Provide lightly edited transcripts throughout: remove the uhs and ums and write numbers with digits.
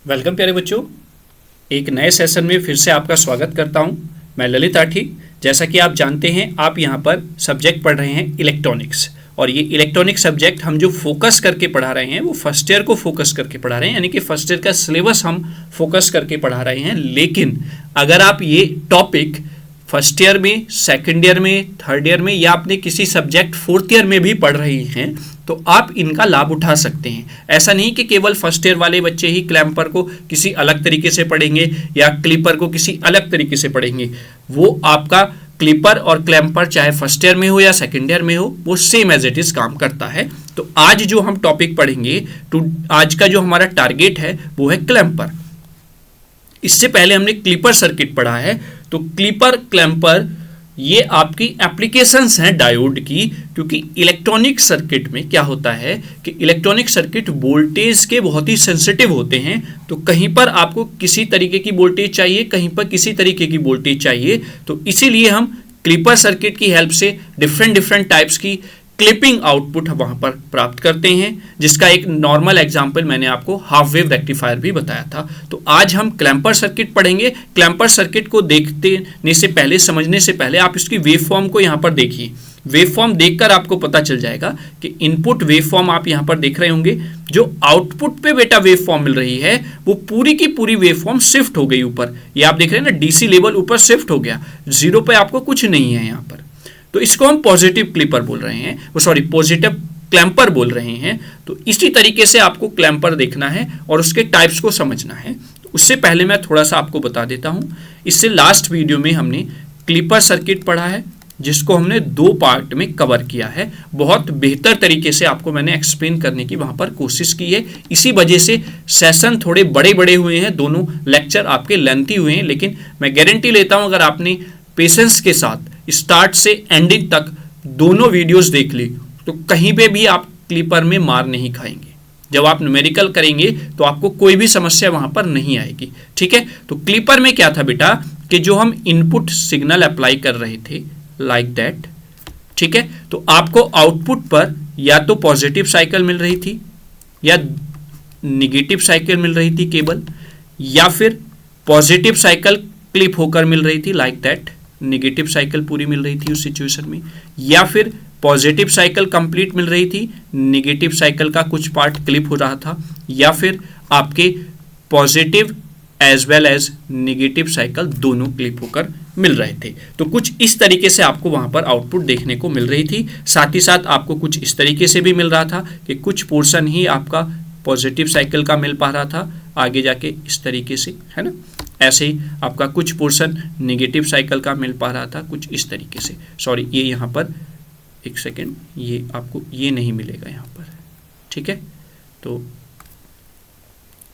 Welcome प्यारे बच्चों, एक नए सेशन में फिर से आपका स्वागत करता हूं। मैं ललित आठी। जैसा कि आप जानते हैं, आप यहां पर सब्जेक्ट पढ़ रहे हैं इलेक्ट्रॉनिक्स, और ये इलेक्ट्रॉनिक सब्जेक्ट हम जो फोकस करके पढ़ा रहे हैं वो फर्स्ट ईयर को फोकस करके पढ़ा रहे हैं, यानी कि फर्स्ट ईयर का सिलेबस हम फोकस करके पढ़ा रहे हैं। लेकिन अगर आप ये टॉपिक फर्स्ट ईयर में, सेकेंड ईयर में, थर्ड ईयर में या अपने किसी सब्जेक्ट फोर्थ ईयर में भी पढ़ रही हैं तो आप इनका लाभ उठा सकते हैं। ऐसा नहीं कि केवल फर्स्ट ईयर वाले बच्चे ही क्लैम्पर को किसी अलग तरीके से पढ़ेंगे या क्लिपर को किसी अलग तरीके से पढ़ेंगे। वो आपका क्लिपर और क्लैम्पर चाहे फर्स्ट ईयर में हो या सेकेंड ईयर में हो, वो सेम एज इट इज काम करता है। तो आज जो हम टॉपिक पढ़ेंगे, तो आज का जो हमारा टारगेट है वो है क्लैम्पर। इससे पहले हमने क्लिपर सर्किट पढ़ा है। तो क्लिपर, क्लैम्पर ये आपकी एप्लीकेशंस हैं डायोड की, क्योंकि इलेक्ट्रॉनिक सर्किट में क्या होता है कि इलेक्ट्रॉनिक सर्किट वोल्टेज के बहुत ही सेंसिटिव होते हैं। तो कहीं पर आपको किसी तरीके की वोल्टेज चाहिए, कहीं पर किसी तरीके की वोल्टेज चाहिए। तो इसीलिए हम क्लिपर सर्किट की हेल्प से डिफरेंट टाइप्स की क्लिपिंग आउटपुट वहां पर प्राप्त करते हैं, जिसका एक नॉर्मल एग्जांपल मैंने आपको हाफ वेव रेक्टिफायर भी बताया था। तो आज हम क्लैम्पर सर्किट पढ़ेंगे। क्लैम्पर सर्किट को देखने से पहले, समझने से पहले आप इसकी वेव फॉर्म को यहाँ पर देखिए। वेव फॉर्म देखकर आपको पता चल जाएगा कि इनपुट वेव फॉर्म आप यहाँ पर देख रहे होंगे, जो आउटपुट पे बेटा वेव फॉर्म मिल रही है वो पूरी की पूरी वेव फॉर्म शिफ्ट हो गई ऊपर। ये आप देख रहे हैं ना, डीसी लेवल ऊपर शिफ्ट हो गया, जीरो पे आपको कुछ नहीं है यहाँ पर। तो इसको हम पॉजिटिव क्लिपर बोल रहे हैं, वो सॉरी पॉजिटिव क्लैम्पर बोल रहे हैं। तो इसी तरीके से आपको क्लैम्पर देखना है और उसके टाइप्स को समझना है। तो उससे पहले मैं थोड़ा सा आपको बता देता हूं। इससे लास्ट वीडियो में हमने क्लिपर सर्किट पढ़ा है, जिसको हमने दो पार्ट में कवर किया है। बहुत बेहतर तरीके से आपको मैंने एक्सप्लेन करने की वहां पर कोशिश की है। इसी वजह से सेशन थोड़े बड़े बड़े हुए हैं, दोनों लेक्चर आपके लेंथी हुए हैं। लेकिन मैं गारंटी लेता हूं, अगर आपने पेशेंस के साथ स्टार्ट से एंडिंग तक दोनों वीडियोस देख ली तो कहीं पे भी आप क्लिपर में मार नहीं खाएंगे। जब आप न्यूमेरिकल करेंगे तो आपको कोई भी समस्या वहां पर नहीं आएगी। ठीक है। तो क्लिपर में क्या था बेटा कि जो हम इनपुट सिग्नल अप्लाई कर रहे थे लाइक दैट, ठीक है, तो आपको आउटपुट पर या तो पॉजिटिव साइकिल मिल रही थी या निगेटिव साइकिल मिल रही थी केवल, या फिर पॉजिटिव साइकिल क्लिप होकर मिल रही थी लाइक दैट, नेगेटिव साइकिल पूरी मिल रही थी उस सिचुएशन में, या फिर पॉजिटिव साइकिल कंप्लीट मिल रही थी, नेगेटिव साइकिल का कुछ पार्ट क्लिप हो रहा था, या फिर आपके positive as well as negative cycle दोनों क्लिप होकर मिल रहे थे। तो कुछ इस तरीके से आपको वहां पर आउटपुट देखने को मिल रही थी। साथ ही साथ आपको कुछ इस तरीके से भी मिल रहा था कि कुछ पोर्शन ही आपका पॉजिटिव साइकिल का मिल पा रहा था, आगे जाके इस तरीके से, है ना। ऐसे ही आपका कुछ पोर्शन नेगेटिव साइकिल का मिल पा रहा था, कुछ इस तरीके से। सॉरी, ये यहाँ पर एक सेकेंड, ये आपको ये नहीं मिलेगा यहाँ पर, ठीक है। तो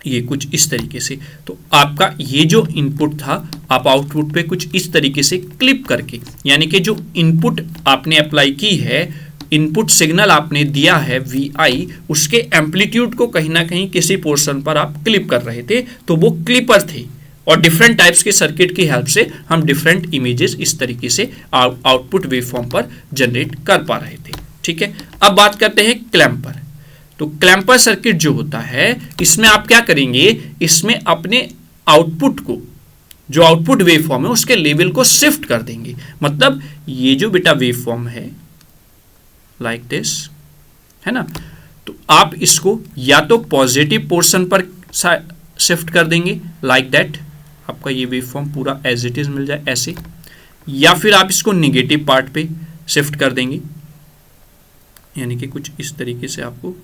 ये कुछ इस तरीके से, तो आपका ये जो इनपुट था आप आउटपुट पे कुछ इस तरीके से क्लिप करके, यानी कि जो इनपुट आपने अप्लाई की है, इनपुट सिग्नल आपने दिया है VI, उसके एम्पलीट्यूड को कहीं ना कहीं किसी पोर्शन पर आप क्लिप कर रहे थे, तो वो क्लिपर थे। और डिफरेंट टाइप्स के सर्किट की हेल्प से हम डिफरेंट इमेजेस इस तरीके से आउटपुट वेवफॉर्म पर जनरेट कर पा रहे थे। ठीक है। अब बात करते हैं क्लैम्पर। तो क्लैम्पर सर्किट जो होता है, इसमें आप क्या करेंगे, इसमें अपने आउटपुट को, जो आउटपुट वेवफॉर्म है उसके लेवल को शिफ्ट कर देंगे। मतलब ये जो बेटा वेवफॉर्म है लाइक दिस, है ना, तो आप इसको या तो पॉजिटिव पोर्शन पर शिफ्ट कर देंगे लाइक दैट, आपका ये वेवफॉर्म पूरा एज इट इज मिल जाए ऐसे, या फिर आप इसको नेगेटिव पार्ट पे शिफ्ट कर देंगे, यानी कि कुछ इस तरीके से आपको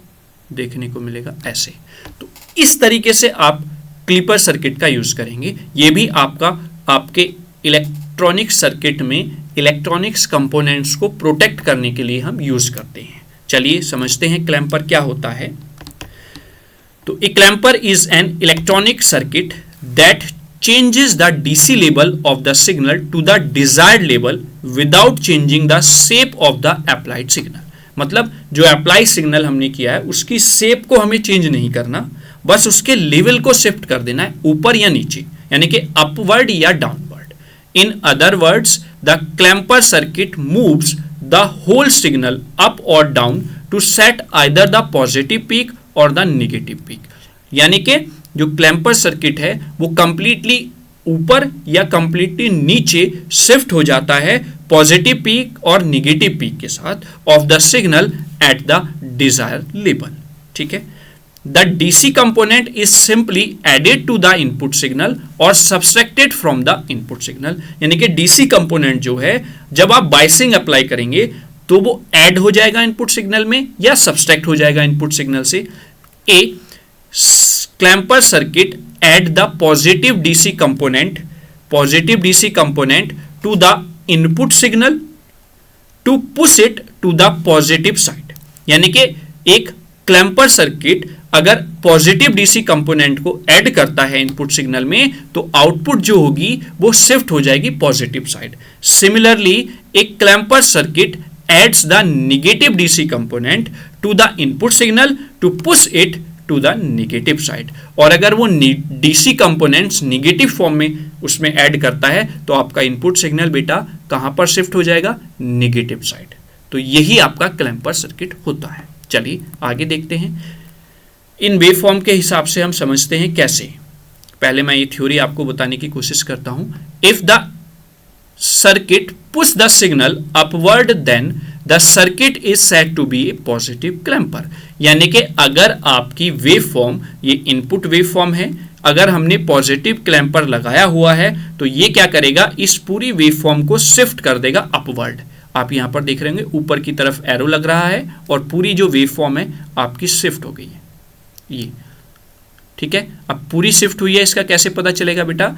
देखने को मिलेगा ऐसे। तो इस तरीके से आप क्लिपर सर्किट का यूज करेंगे। ये भी आपके इलेक्ट्रॉनिक सर्किट में इलेक्ट्रॉनिक्स कंपोनेंट्स को प्रोटेक्ट करने के लिए हम यूज करते हैं। चलिए समझते हैं क्लैम्पर क्या होता है। तो a clamper is an electronic circuit that changes the DC level of the signal to the desired level without changing the shape of the applied signal। मतलब जो अप्लाई सिग्नल हमने किया है उसकी शेप को हमें चेंज नहीं करना, बस उसके लेवल को शिफ्ट कर देना है ऊपर या नीचे, यानी कि अपवर्ड या downward. In other words, the clamper circuit moves the whole signal up और down to set either the positive peak और द नेगेटिव पीक। यानी कि जो क्लैंपर सर्किट है वो कंप्लीटली ऊपर या कंप्लीटली नीचे शिफ्ट हो जाता है पॉजिटिव पीक और निगेटिव पीक के साथ of the signal at the desire level. ठीक है, the DC component is simply added to the input signal और subtracted from the input signal. यानी कि डीसी कंपोनेंट जो है जब आप बायसिंग अप्लाई करेंगे तो वो ऐड हो जाएगा इनपुट सिग्नल में या सब्सट्रैक्ट हो जाएगा इनपुट सिग्नल से। ए clamper circuit add the positive DC component to the input signal to push it to the positive side। यानी कि एक क्लैंपर सर्किट अगर पॉजिटिव डीसी कंपोनेंट को ऐड करता है इनपुट सिग्नल में तो आउटपुट जो होगी वो शिफ्ट हो जाएगी पॉजिटिव साइड। सिमिलरली एक clamper circuit adds the negative DC component to the input signal to push it to the negative side. और अगर वो डीसी कंपोनेंट्स नेगेटिव फॉर्म में उसमें ऐड करता है तो आपका इनपुट सिग्नल बेटा कहां पर शिफ्ट हो जाएगा, नेगेटिव साइड। तो यही आपका क्लैंपर सर्किट होता है। चलिए आगे देखते हैं। इन वेव फॉर्म के हिसाब से हम समझते हैं कैसे। पहले मैं ये थ्योरी आपको बताने की कोशिश करता हूं। If the circuit push the signal upward then the circuit is said to be a positive clamper. यानी कि अगर आपकी वेव फॉर्म, ये इनपुट वेव फॉर्म है, अगर हमने पॉजिटिव क्लैंपर लगाया हुआ है तो ये क्या करेगा, इस पूरी वेव फॉर्म को शिफ्ट कर देगा अपवर्ड। आप यहां पर देख रहे होंगे ऊपर की तरफ एरो लग रहा है और पूरी जो वेव फॉर्म है आपकी शिफ्ट हो गई है ये। ठीक है, अब पूरी शिफ्ट हुई है, इसका कैसे पता चलेगा बेटा,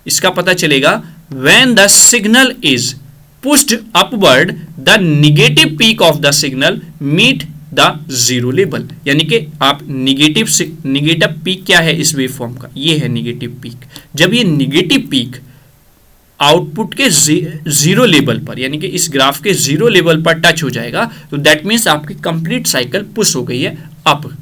इसका पता चलेगा when the signal is pushed upward the negative peak of the signal meet the zero level। यानी कि आप निगेटिव पीक क्या है इस वेव फॉर्म का, ये है निगेटिव पीक। जब ये निगेटिव पीक आउटपुट के जीरो लेवल पर यानी कि इस ग्राफ के जीरो लेवल पर टच हो जाएगा तो दैट मीन्स आपकी कंप्लीट साइकिल पुश हो गई है अपवर्ड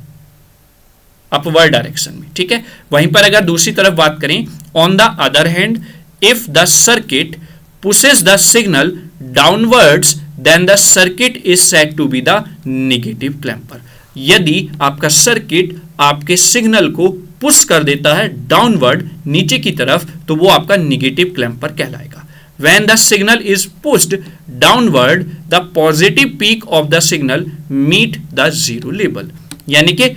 डायरेक्शन में। ठीक है, वहीं पर अगर दूसरी तरफ बात करें, on the other hand if the circuit pushes the signal downwards then the circuit is said to be the negative clamper। यदि आपका सर्किट आपके सिग्नल को पुश कर देता है डाउनवर्ड नीचे की तरफ तो वो आपका नेगेटिव क्लैंपर कहलाएगा। when the signal is pushed downward the positive peak of the signal meet the zero level। यानी कि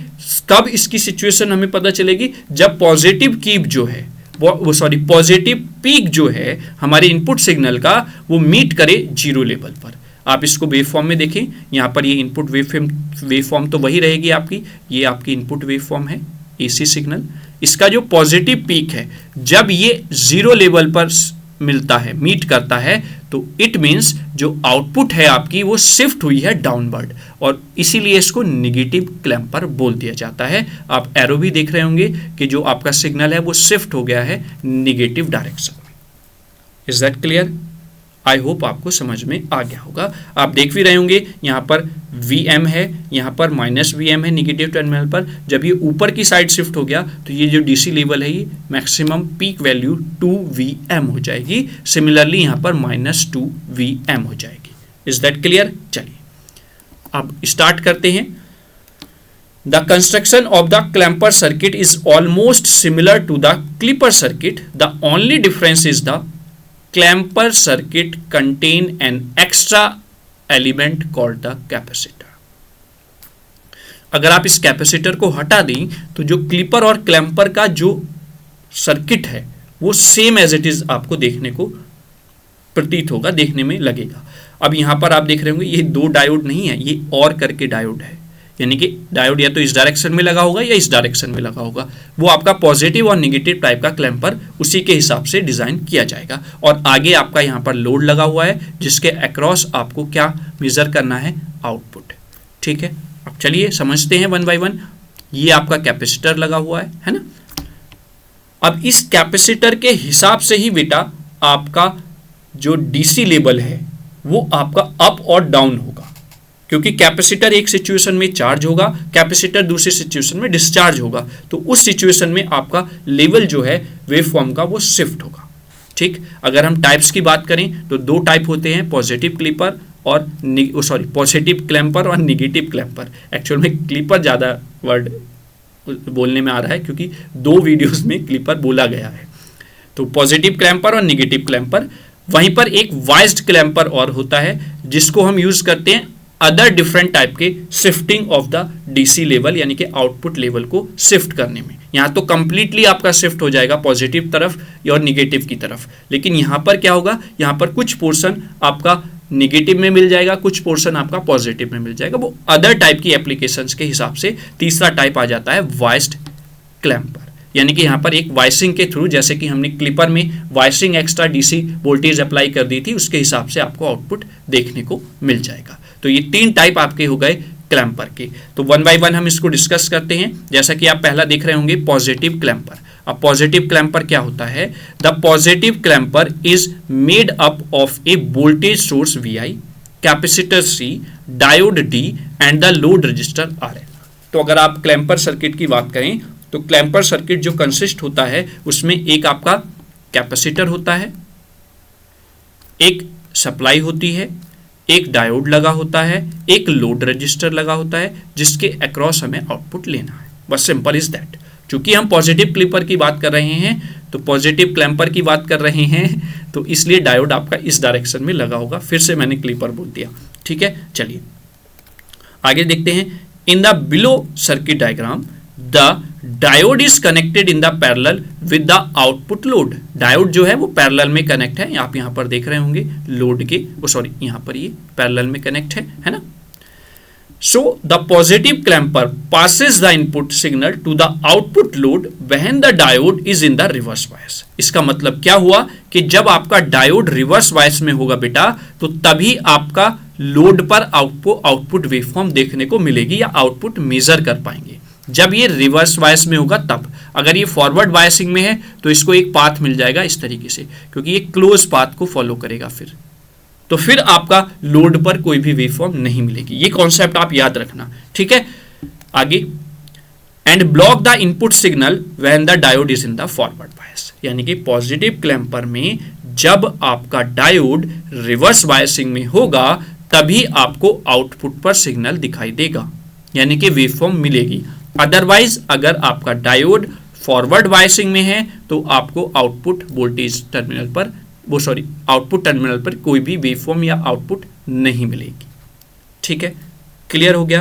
कब इसकी सिचुएशन हमें पता चलेगी, जब पॉजिटिव कीप जो है पॉजिटिव पीक जो है हमारे इनपुट सिग्नल का वो मीट करे जीरो लेवल पर। आप इसको वेव फॉर्म में देखें, यहाँ पर ये इनपुट वेव फॉर्म तो वही रहेगी आपकी, ये आपकी इनपुट वेव फॉर्म है एसी सिग्नल। इसका जो पॉजिटिव पीक है जब ये जीरो लेवल पर मिलता है, मीट करता है, तो इट मीन्स जो आउटपुट है आपकी वो शिफ्ट हुई है डाउनवर्ड और इसीलिए इसको नेगेटिव क्लैंपर बोल दिया जाता है। आप एरो भी देख रहे होंगे कि जो आपका सिग्नल है वो शिफ्ट हो गया है नेगेटिव डायरेक्शन में। Is that clear? I hope आपको समझ में आ गया होगा। आप देख भी रहे होंगे यहाँ पर Vm है, यहाँ पर -Vm है निगेटिव टर्मिनल पर। जब ये ऊपर की साइड शिफ्ट हो गया तो ये जो DC लेवल है ये मैक्सिमम पीक वैल्यू 2Vm हो जाएगी। सिमिलरली यहाँ पर -2Vm हो जाएगी। Is that clear? चलिए अब स्टार्ट करते हैं। The construction of the clamper circuit is almost similar to the clipper circuit. The only difference is the clamper circuit contain an extra element called the capacitor। अगर आप इस capacitor को हटा दें तो जो क्लिपर और क्लैंपर का जो सर्किट है वो सेम एज इट इज आपको देखने को प्रतीत होगा, देखने में लगेगा। अब यहां पर आप देख रहे होंगे ये दो डायोड नहीं है, ये और करके डायोड है, यानी कि डायोड या तो इस डायरेक्शन में लगा होगा या इस डायरेक्शन में लगा होगा। वो आपका पॉजिटिव और नेगेटिव टाइप का क्लैंपर उसी के हिसाब से डिजाइन किया जाएगा। और आगे आपका यहाँ पर लोड लगा हुआ है जिसके अक्रॉस आपको क्या मेजर करना है, आउटपुट। ठीक है, अब चलिए समझते हैं वन बाय वन। ये आपका कैपेसिटर लगा हुआ है ना। अब इस कैपेसिटर के हिसाब से ही बेटा आपका जो डीसी लेवल है वो आपका अप और डाउन होगा, क्योंकि कैपेसिटर एक सिचुएशन में चार्ज होगा, कैपेसिटर दूसरी सिचुएशन में डिस्चार्ज होगा। तो उस सिचुएशन में आपका लेवल जो है वेव फॉर्म का वो शिफ्ट होगा। ठीक, अगर हम टाइप्स की बात करें तो दो टाइप होते हैं, पॉजिटिव क्लिपर और पॉजिटिव क्लैंपर और नेगेटिव क्लैंपर। एक्चुअल में क्लिपर ज़्यादा वर्ड बोलने में आ रहा है क्योंकि 2 वीडियोस में क्लिपर बोला गया है। तो पॉजिटिव क्लैंपर और निगेटिव क्लैंपर। वहीं पर एक वाइज्ड क्लैंपर और होता है जिसको हम यूज करते हैं अदर डिफरेंट टाइप के shifting of the DC level, यानी कि आउटपुट लेवल को शिफ्ट करने में। यहाँ तो कंप्लीटली आपका शिफ्ट हो जाएगा पॉजिटिव तरफ और निगेटिव की तरफ, लेकिन यहाँ पर क्या होगा, यहाँ पर कुछ पोर्शन आपका निगेटिव में मिल जाएगा, कुछ पोर्शन आपका पॉजिटिव में मिल जाएगा। वो अदर टाइप की एप्लीकेशंस के हिसाब से तीसरा टाइप आ जाता है वाइस्ड क्लैंपर, यानी कि यहाँ पर एक वाइसिंग के थ्रू, जैसे कि हमने क्लिपर में वाइसिंग एक्स्ट्रा डीसी वोल्टेज अप्लाई कर दी थी, उसके हिसाब से आपको आउटपुट देखने को मिल जाएगा। तो ये 3 टाइप आपके हो गए क्लैंपर के। तो 1 बाय 1 हम इसको डिस्कस करते हैं। जैसा कि आप पहला देख रहे होंगे पॉजिटिव क्लैंपर। अब पॉजिटिव क्लैंपर क्या होता है? The positive clamper is made up of a voltage source VI, capacitor C, diode D and the load resistor RL। तो अगर आप क्लैंपर सर्किट की बात करें तो क्लैंपर सर्किट जो कंसिस्ट होता है उसमें एक आपका कैपेसिटर होता है, एक सप्लाई होती है, एक डायोड लगा होता है, एक लोड रजिस्टर लगा होता है, जिसके अक्रॉस हमें आउटपुट लेना है। बस सिंपल इज दैट। चूंकि हम पॉजिटिव क्लिपर की बात कर रहे हैं, तो पॉजिटिव क्लैंपर की बात कर रहे हैं, तो इसलिए डायोड आपका इस डायरेक्शन में लगा होगा। फिर से मैंने क्लिपर बोल दिया, ठीक है। चलिए आगे देखते हैं। In the below circuit diagram the diode is connected in the parallel with the output load. Diode जो है वो पैरेलल में कनेक्ट है, आप यहां पर देख रहे होंगे लोड के, सॉरी यहां पर ये पैरेलल में कनेक्ट है ना। So the positive clamper passes the input signal to the output load when the diode is in the reverse bias। इसका मतलब क्या हुआ कि जब आपका डायोड रिवर्स बायस में होगा बेटा, तो तभी आपका लोड पर आपको आउटपुट वेवफॉर्म देखने को मिलेगी या आउटपुट मेजर कर पाएंगे। जब ये रिवर्स बायस में होगा तब। अगर ये फॉरवर्ड बायसिंग में है तो इसको एक पाथ मिल जाएगा इस तरीके से, क्योंकि ये क्लोज पाथ को फॉलो करेगा फिर आपका लोड पर कोई भी वेवफॉर्म नहीं मिलेगी। ये कॉन्सेप्ट आप याद रखना, ठीक है। आगे, and block the input signal when the diode is in the forward बायस, यानी कि पॉजिटिव क्लैंपर में जब आपका डायोड रिवर्स बायसिंग में होगा तभी आपको आउटपुट पर सिग्नल दिखाई देगा, यानी कि वेवफॉर्म मिलेगी। अदरवाइज अगर आपका डायोड फॉरवर्ड बायसिंग में है तो आपको आउटपुट वोल्टेज टर्मिनल पर आउटपुट टर्मिनल पर कोई भी वेवफॉर्म या आउटपुट नहीं मिलेगी, ठीक है। क्लियर हो गया।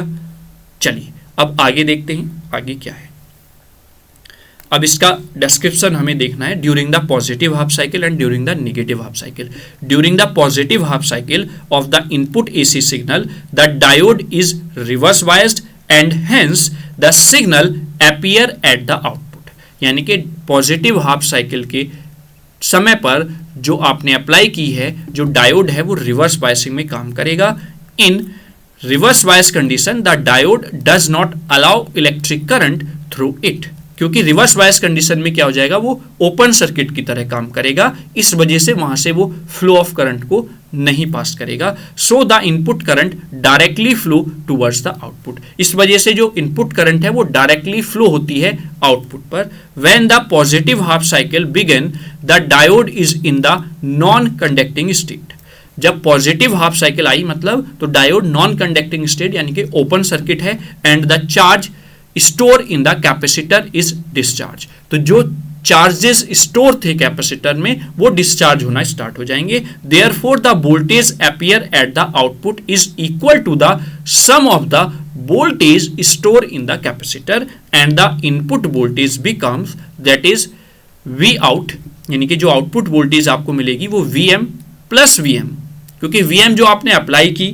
चलिए अब आगे देखते हैं आगे क्या है। अब इसका डिस्क्रिप्शन हमें देखना है during the positive half cycle and during the negative half cycle. During the positive half cycle of the input AC signal the diode is reverse biased and hence the signal appear at the output, यानी कि positive half cycle के समय पर जो आपने apply की है, जो डायोड है वो रिवर्स बायसिंग में काम करेगा। In reverse bias condition the diode does not allow electric current through it, क्योंकि रिवर्स बायस कंडीशन में क्या हो जाएगा, वो ओपन सर्किट की तरह काम करेगा, इस वजह से वहां से वो फ्लो ऑफ करंट को नहीं पास करेगा। So the input current directly flow towards the output, इस वजह से जो इनपुट करंट है वो डायरेक्टली फ्लो होती है आउटपुट पर। When the positive half cycle begin the diode is in the non conducting state. जब पॉजिटिव हाफ साइकिल आई मतलब तो डायोड नॉन कंडक्टिंग स्टेट यानी कि ओपन सर्किट है, and the charge store in the capacitor is discharge. तो जो charges store थे capacitor में वो डिस्चार्ज होना स्टार्ट हो जाएंगे। Therefore the voltage appear at the output is equal to the sum of the voltage store in the capacitor and the input voltage becomes that is V out, यानी कि जो output voltage आपको मिलेगी वो VM plus VM, क्योंकि VM जो आपने apply की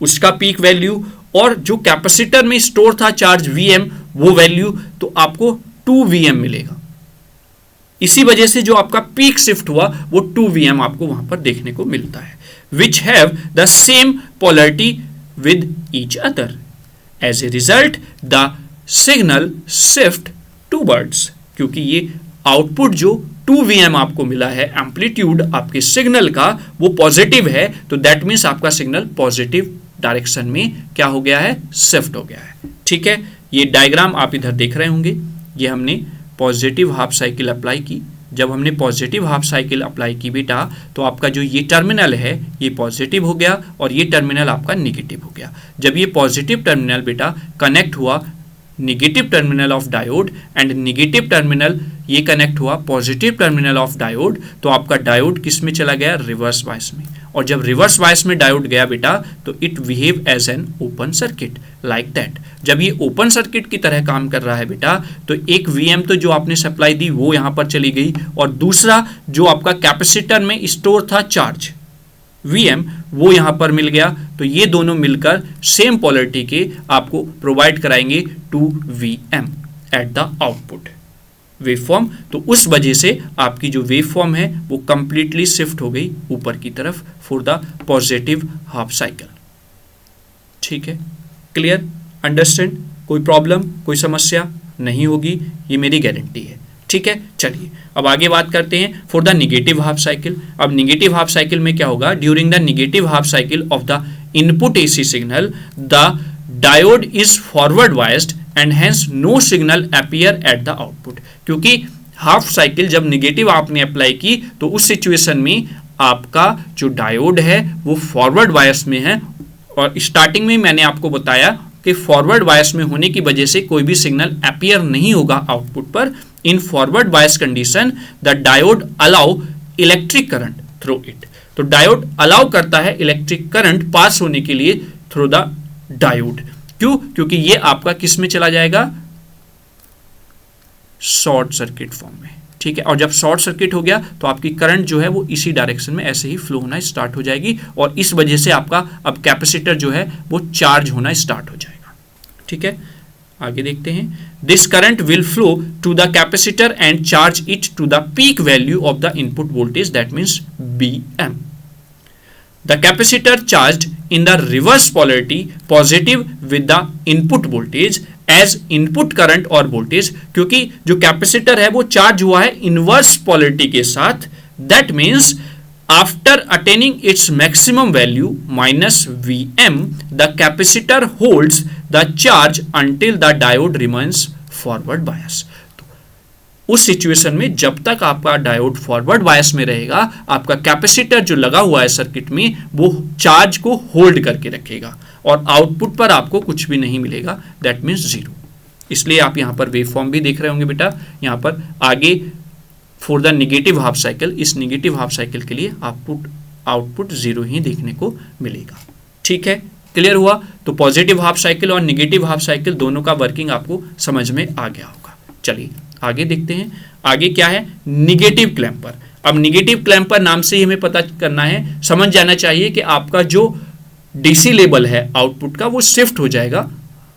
उसका पीक वैल्यू और जो कैपेसिटर में स्टोर था चार्ज VM वो वैल्यू, तो आपको 2VM मिलेगा। इसी वजह से जो आपका पीक शिफ्ट हुआ वो 2VM आपको वहां पर देखने को मिलता है, which have the same polarity with each other. As a result the signal shift towards, क्योंकि ये आउटपुट जो 2VM आपको मिला है, एम्पलीट्यूड आपके सिग्नल का वो पॉजिटिव है, तो दैट मीन्स आपका सिग्नल पॉजिटिव डायरेक्शन में क्या हो गया है, शिफ्ट हो गया है, ठीक है। ये डायग्राम आप इधर देख रहे होंगे, ये हमने पॉजिटिव हाफ साइकिल अप्लाई की। जब हमने पॉजिटिव हाफ साइकिल अप्लाई की बेटा, तो आपका जो ये टर्मिनल है ये पॉजिटिव हो गया और ये टर्मिनल आपका निगेटिव हो गया। जब ये पॉजिटिव टर्मिनल बेटा कनेक्ट हुआ negative terminal of diode and negative terminal ये कनेक्ट हुआ पॉजिटिव टर्मिनल ऑफ डायोड, तो आपका डायोड किस में चला गया, रिवर्स बायस में। और जब रिवर्स बायस में डायोड गया बेटा तो it behave as an open circuit like that. जब ये ओपन सर्किट की तरह काम कर रहा है बेटा तो एक वीएम तो जो आपने सप्लाई दी वो यहां पर चली गई, और दूसरा जो आपका कैपेसिटर में स्टोर था चार्ज Vm वो यहां पर मिल गया, तो ये दोनों मिलकर सेम पोलैरिटी के आपको प्रोवाइड कराएंगे 2Vm eight the output waveform. तो उस वजह से आपकी जो वेवफॉर्म है वो कंप्लीटली शिफ्ट हो गई ऊपर की तरफ for the positive half cycle. ठीक है, क्लियर, अंडरस्टैंड, कोई प्रॉब्लम, कोई समस्या नहीं होगी, ये मेरी गारंटी है। ठीक है, चलिए अब आगे बात करते हैं for the negative half cycle. अब निगेटिव हाफ साइकिल में क्या होगा, during the negative half cycle of the input AC signal the diode is forward biased and hence no signal appear at the output. क्योंकि half cycle जब negative आपने apply की तो उस सिचुएशन में आपका जो डायोड है वो फॉरवर्ड बायस में है, और स्टार्टिंग में मैंने आपको बताया कि फॉरवर्ड बायस में होने की वजह से कोई भी सिग्नल अपीयर नहीं होगा आउटपुट पर। In forward bias condition the diode allow electric current through it. तो डायोड अलाउ करता है इलेक्ट्रिक करंट पास होने के लिए थ्रू द डायोड। क्यों, क्योंकि ये आपका किस में चला जाएगा, शॉर्ट सर्किट फॉर्म में। ठीक है, और जब शॉर्ट सर्किट हो गया तो आपकी करंट जो है वो इसी डायरेक्शन में ऐसे ही फ्लो होना स्टार्ट हो जाएगी, और इस वजह से आपका अब कैपेसिटर जो है वो चार्ज होना स्टार्ट हो जाएगा। ठीक है, आगे देखते हैं। This current will flow to the capacitor and charge it to the peak value of the input voltage, that means Bm। The capacitor charged in the reverse polarity positive with the input voltage as input current और voltage, क्योंकि जो capacitor है वो charge हुआ है inverse polarity के साथ, that means after attaining its maximum value minus Vm the capacitor holds the charge until the diode remains forward bias। उस सिचुएशन में जब तक आपका डायोड फॉरवर्ड बायस में रहेगा आपका कैपेसिटर जो लगा हुआ है सर्किट में वो चार्ज को होल्ड करके रखेगा, और आउटपुट पर आपको कुछ भी नहीं मिलेगा, दैट मीन्स जीरो। इसलिए आप यहां पर वेवफॉर्म भी देख रहे होंगे बेटा, यहां पर आगे for the negative half cycle, इस निगेटिव हाफ साइकिल के लिए आउटपुट जीरो ही देखने को मिलेगा। ठीक है, क्लियर हुआ। तो पॉजिटिव हाफ साइकिल और निगेटिव हाफ साइकिल दोनों का वर्किंग आपको समझ में आ गया होगा। चलिए आगे देखते हैं, आगे क्या है, निगेटिव क्लैंपर। अब निगेटिव क्लैंपर नाम से ही हमें पता करना है, समझ जाना चाहिए कि आपका जो डीसी लेवल है आउटपुट का वो शिफ्ट हो जाएगा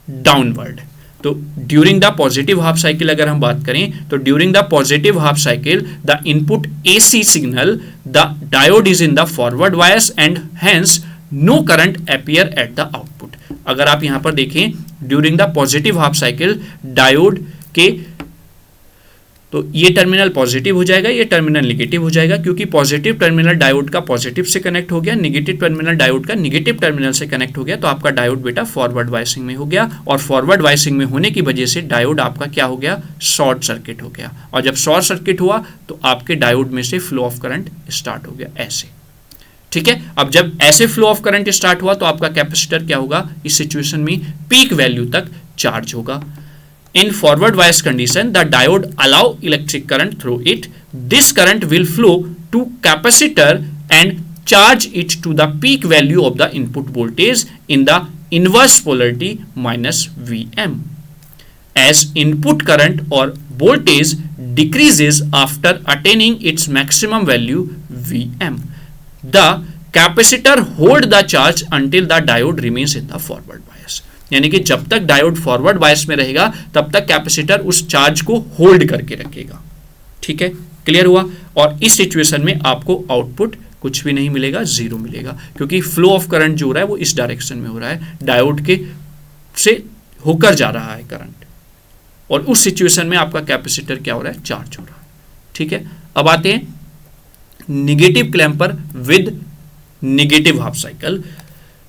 डाउनवर्ड। तो during the positive half cycle अगर हम बात करें तो during the positive half cycle the input AC signal the diode is in the forward bias and hence no current appear at the output. अगर आप यहां पर देखें during the positive half cycle diode के, तो ये टर्मिनल पॉजिटिव हो जाएगा, ये टर्मिनल निगेटिव हो जाएगा, क्योंकि पॉजिटिव टर्मिनल डायोड का पॉजिटिव से कनेक्ट हो गया, निगेटिव टर्मिनल डायोड का निगेटिव टर्मिनल से कनेक्ट हो गया, तो आपका डायोड बेटा फॉरवर्ड बायसिंग में हो गया, और फॉरवर्ड बायसिंग में होने की वजह से डायोड आपका क्या हो गया, शॉर्ट सर्किट हो गया, और जब शॉर्ट सर्किट हुआ तो आपके डायोड में से फ्लो ऑफ करंट स्टार्ट हो गया ऐसे। ठीक है, अब जब ऐसे फ्लो ऑफ करंट स्टार्ट हुआ तो आपका कैपेसिटर क्या होगा, इस सिचुएशन में पीक वैल्यू तक चार्ज होगा। In forward bias condition, the diode allow electric current through it. This current will flow to capacitor and charge it to the peak value of the input voltage in the inverse polarity minus Vm. As input current or voltage decreases after attaining its maximum value Vm, the capacitor hold the charge until the diode remains in the forward bias. यानी कि जब तक diode forward bias में रहेगा तब तक capacitor उस charge को होल्ड करके रखेगा। ठीक है, क्लियर हुआ। और इस सिचुएशन में आपको आउटपुट कुछ भी नहीं मिलेगा, जीरो मिलेगा, क्योंकि फ्लो ऑफ करंट जो हो रहा है वो इस डायरेक्शन में हो रहा है, डायोड के से होकर जा रहा है करंट, और उस सिचुएशन में आपका कैपेसिटर क्या हो रहा है, चार्ज हो रहा है। ठीक है, अब आते हैं negative clamper with negative half cycle.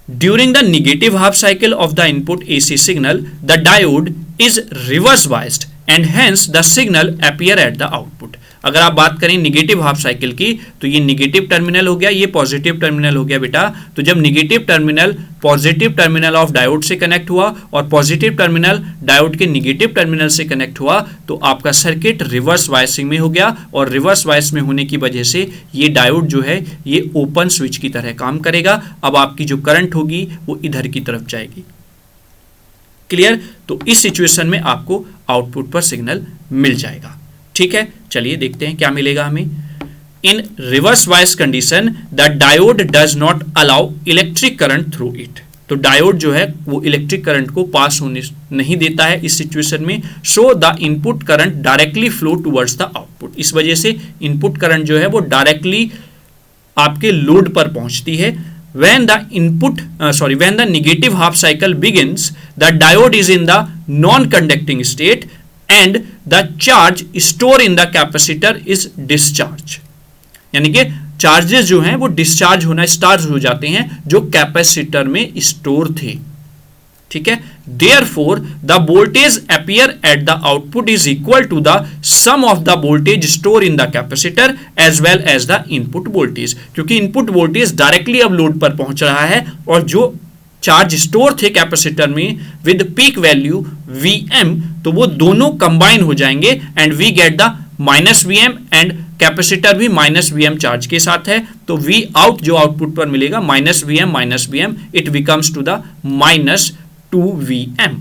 During the negative half cycle of the input AC signal, the diode is reverse biased and hence the signal appear at the output. अगर आप बात करें निगेटिव हाफ साइकिल की, तो ये negative terminal हो गया, ये पॉजिटिव टर्मिनल हो गया बेटा। तो जब negative terminal positive terminal of diode से कनेक्ट हुआ और पॉजिटिव टर्मिनल डायोड के निगेटिव टर्मिनल से कनेक्ट हुआ, तो आपका सर्किट रिवर्स बायसिंग में हो गया, और रिवर्स बायस में होने की वजह से ये डायोड जो है ये ओपन स्विच की तरह काम करेगा। अब आपकी जो करंट होगी वो इधर की तरफ जाएगी। क्लियर? तो इस सिचुएशन में आपको आउटपुट पर सिग्नल मिल जाएगा। ठीक है, चलिए देखते हैं क्या मिलेगा हमें। In reverse bias condition the diode does not allow electric current through it. तो डायोड जो है वो इलेक्ट्रिक करंट को पास होने नहीं देता है इस सिचुएशन में। So the input current directly flow towards the output. इस वजह से इनपुट करंट जो है वो डायरेक्टली आपके लोड पर पहुंचती है। when the negative half cycle begins, the diode is in the non-conducting state and the charge stored in the capacitor is discharged। यानी कि चार्जेस जो हैं वो डिस्चार्ज होना स्टार्ट हो जाते हैं जो कैपेसिटर में स्टोर थे। ठीक है, therefore the voltage appear at the output is equal to the sum of the voltage stored in the capacitor as well as the input voltage। क्योंकि इनपुट वोल्टेज डायरेक्टली अब लोड पर पहुंच रहा है और जो चार्ज स्टोर थे capacitor में विद पीक वैल्यू Vm, तो वो दोनों कंबाइन हो जाएंगे and we get the minus Vm and capacitor भी माइनस Vm चार्ज के साथ है, तो V आउट जो आउटपुट पर मिलेगा minus Vm it becomes to the minus 2Vm।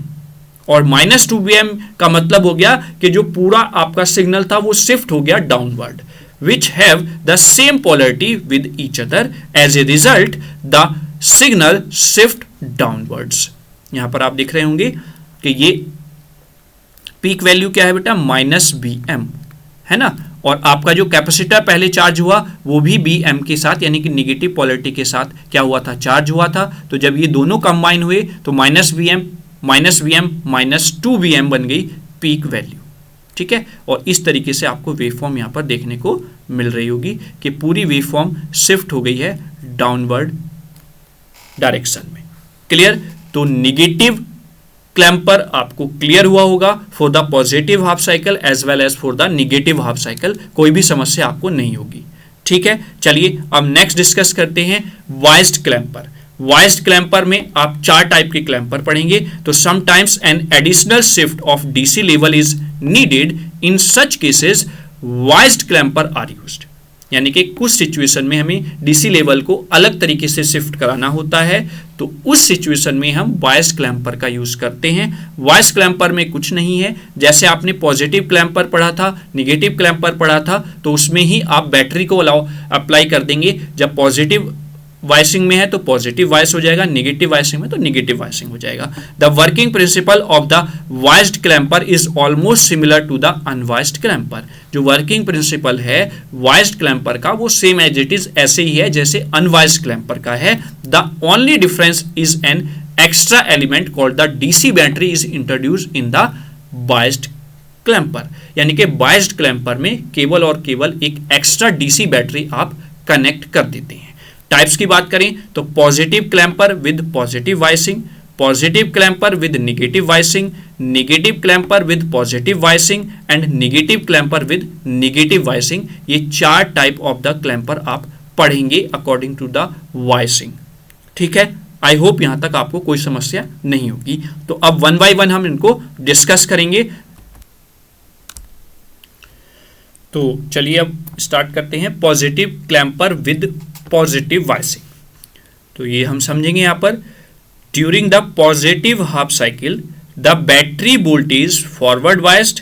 और माइनस 2Vm का मतलब हो गया कि जो पूरा आपका सिग्नल था वो शिफ्ट हो गया downward, which have the same polarity with each other, as a result the signal shift downwards। यहां पर आप देख रहे होंगे कि ये पीक वैल्यू क्या है बेटा, माइनस Vm है ना, और आपका जो कैपेसिटर पहले चार्ज हुआ वो भी Vm के साथ यानी कि निगेटिव पोलैरिटी के साथ क्या हुआ था, चार्ज हुआ था। तो जब ये दोनों कंबाइन हुए तो माइनस Vm माइनस 2Vm बन गई पीक वैल्यू। ठीक है, और इस तरीके से आपको वेवफॉर्म यहाँ पर देखने को मिल रही होगी कि पूरी वेवफॉर्म शिफ्ट हो गई है डाउनवर्ड डायरेक्शन में। क्लियर? तो निगेटिव क्लैम्पर आपको क्लियर हुआ होगा for the positive half cycle as well as for the negative half cycle, कोई भी समस्या आपको नहीं होगी। ठीक है, चलिए अब नेक्स्ट डिस्कस करते हैं वाइज्ड क्लैम्पर। वाइज्ड क्लैम्पर में आप 4 टाइप के क्लैम्पर पढ़ेंगे। तो sometimes an additional shift of DC level is needed, in such cases biased clamper are used. यानी कि कुछ सिचुएशन में हमें डीसी लेवल को अलग तरीके से शिफ्ट कराना होता है, तो उस सिचुएशन में हम वाइज्ड क्लैम्पर का यूज करते हैं। वाइज्ड क्लैम्पर में कुछ नहीं है, जैसे आपने पॉजिटिव क्लैम्पर पढ़ा था, निगेटिव क्लैम्पर पढ़ा था, तो उसमें ही आप बैटरी को अप्लाई कर देंगे। जब पॉजिटिव वाइसिंग में है तो पॉजिटिव वाइस हो जाएगा, नेगेटिव वाइसिंग में तो नेगेटिव वाइसिंग हो जाएगा। The working principle of the biased clamper is almost similar to the unbiased clamper. जो वर्किंग प्रिंसिपल है वाइज्ड क्लैम्पर का वो सेम एज इट इज ऐसे ही है जैसे अनवाइज्ड क्लैम्पर का है। The only difference is an extra element called the DC battery is introduced in the biased clamper. यानी कि वाइज्ड क्लैम्पर में केवल और केवल एक एक्स्ट्रा डीसी बैटरी आप कनेक्ट कर देते हैं। टाइप्स की बात करें तो positive clamper with positive biasing, positive clamper with negative biasing, negative clamper with positive biasing and negative clamper with negative biasing. ये 4 टाइप ऑफ द क्लैम्पर आप पढ़ेंगे अकॉर्डिंग टू द वाइसिंग। ठीक है, आई होप यहां तक आपको कोई समस्या नहीं होगी। तो अब 1 बाय 1 हम इनको डिस्कस करेंगे। तो चलिए अब स्टार्ट करते हैं positive clamper with positive biasing. तो ये हम समझेंगे यहां पर during the positive half cycle the battery voltage forward biased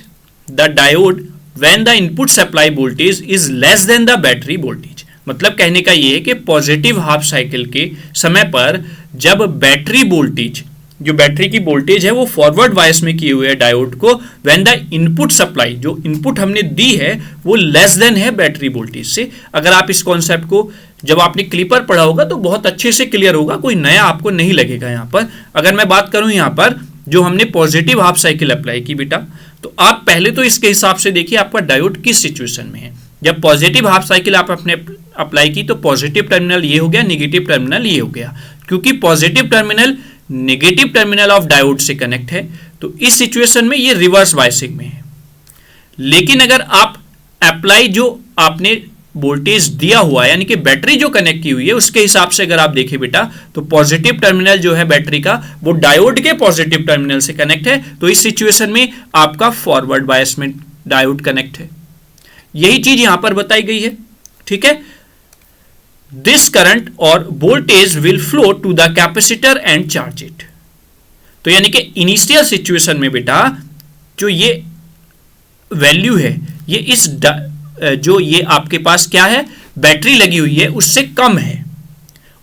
the diode when the input supply voltage is less then the battery voltage. मतलब कहने का ये है कि पॉजिटिव हाफ साइकिल के समय पर जब बैटरी वोल्टेज, जो बैटरी की वोल्टेज है वो फॉरवर्ड वाइस में किए हुए है डायोड को, व्हेन द इनपुट सप्लाई, जो इनपुट हमने दी है वो लेस देन है बैटरी वोल्टेज से। अगर आप इस कॉन्सेप्ट को जब आपने क्लिपर पढ़ा होगा तो बहुत अच्छे से क्लियर होगा, कोई नया आपको नहीं लगेगा यहाँ पर। अगर मैं बात करूं यहाँ पर जो हमने पॉजिटिव हाफ साइकिल अप्लाई की बेटा, तो आप पहले तो इसके हिसाब से देखिए आपका डायोड किस सिचुएशन में है। जब पॉजिटिव हाफ साइकिल आप अपने अप्लाई की तो पॉजिटिव टर्मिनल ये हो गया, निगेटिव टर्मिनल ये हो गया। क्योंकि positive terminal negative terminal of diode से कनेक्ट है तो इस सिचुएशन में ये रिवर्स बायसिंग में है। लेकिन अगर आप अप्लाई जो आपने वोल्टेज दिया हुआ है, यानी कि बैटरी जो कनेक्ट की हुई है उसके हिसाब से अगर आप देखें बेटा, तो पॉजिटिव टर्मिनल जो है बैटरी का वो डायोड के पॉजिटिव टर्मिनल से कनेक्ट है, तो इस सिचुएशन में आपका फॉरवर्ड बायस में डायोड कनेक्ट है। यही चीज यहां पर बताई गई है, ठीक है। दिस करंट और voltage will flow to the capacitor and charge it. तो यानी कि इनिशियल सिचुएशन में बेटा जो ये वैल्यू है, ये इस जो ये आपके पास क्या है, बैटरी लगी हुई है उससे कम है,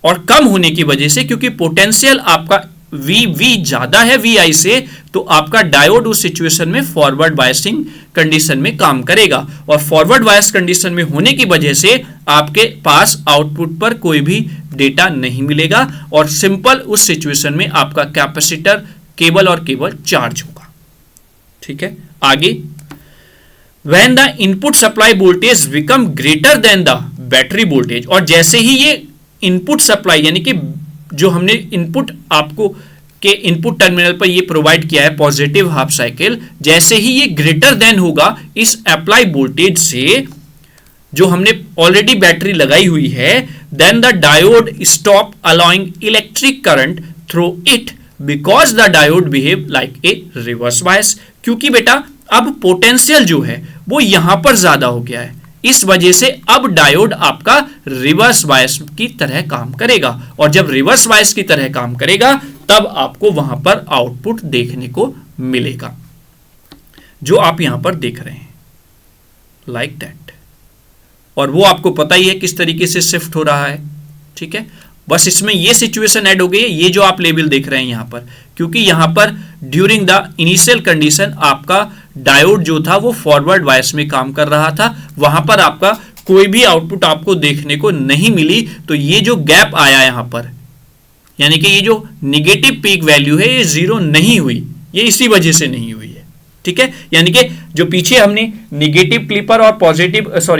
और कम होने की वजह से क्योंकि पोटेंशियल आपका वी ज्यादा है वी से, तो आपका डायोड उस सिचुएशन में फॉरवर्ड बायसिंग कंडीशन में काम करेगा, और फॉरवर्ड बायस कंडीशन में होने की वजह से आपके पास आउटपुट पर कोई भी डेटा नहीं मिलेगा, और सिंपल उस सिचुएशन में आपका कैपेसिटर केवल और केवल चार्ज होगा, ठीक है। आगे, when the input supply voltage become greater than the battery voltage, और जैसे ही ये इनपुट सप्लाई यानी कि जो हमने इनपुट आपको के इनपुट टर्मिनल पर ये प्रोवाइड किया है पॉजिटिव हाफ साइकिल, जैसे ही ये ग्रेटर देन होगा इस अप्लाई वोल्टेज से जो हमने ऑलरेडी बैटरी लगाई हुई है, then the diode stop allowing electric current through it because the diode behave like a reverse bias. क्योंकि बेटा अब पोटेंशियल जो है वो यहां पर ज्यादा हो गया है, इस वजह से अब डायोड आपका रिवर्स बायस की तरह काम करेगा, और जब रिवर्स बायस की तरह काम करेगा तब आपको वहां पर आउटपुट देखने को मिलेगा जो आप यहां पर देख रहे हैं, लाइक दैट। और वो आपको पता ही है किस तरीके से शिफ्ट हो रहा है, ठीक है। बस इसमें ये सिचुएशन ऐड हो गई है, ये जो आप लेवल देख रहे हैं यहां पर, क्योंकि यहां पर ड्यूरिंग द इनिशियल कंडीशन आपका डायोड जो था वो फॉरवर्ड बायस में काम कर रहा था, वहां पर आपका कोई भी आउटपुट आपको देखने को नहीं मिली, तो ये जो गैप आया यहां पर, यानी कि ये जो निगेटिव पीक वैल्यू है ये जीरो नहीं हुई, ये इसी वजह से नहीं हुई है, ठीक है। यानी कि जो पीछे हमने निगेटिव क्लिपर और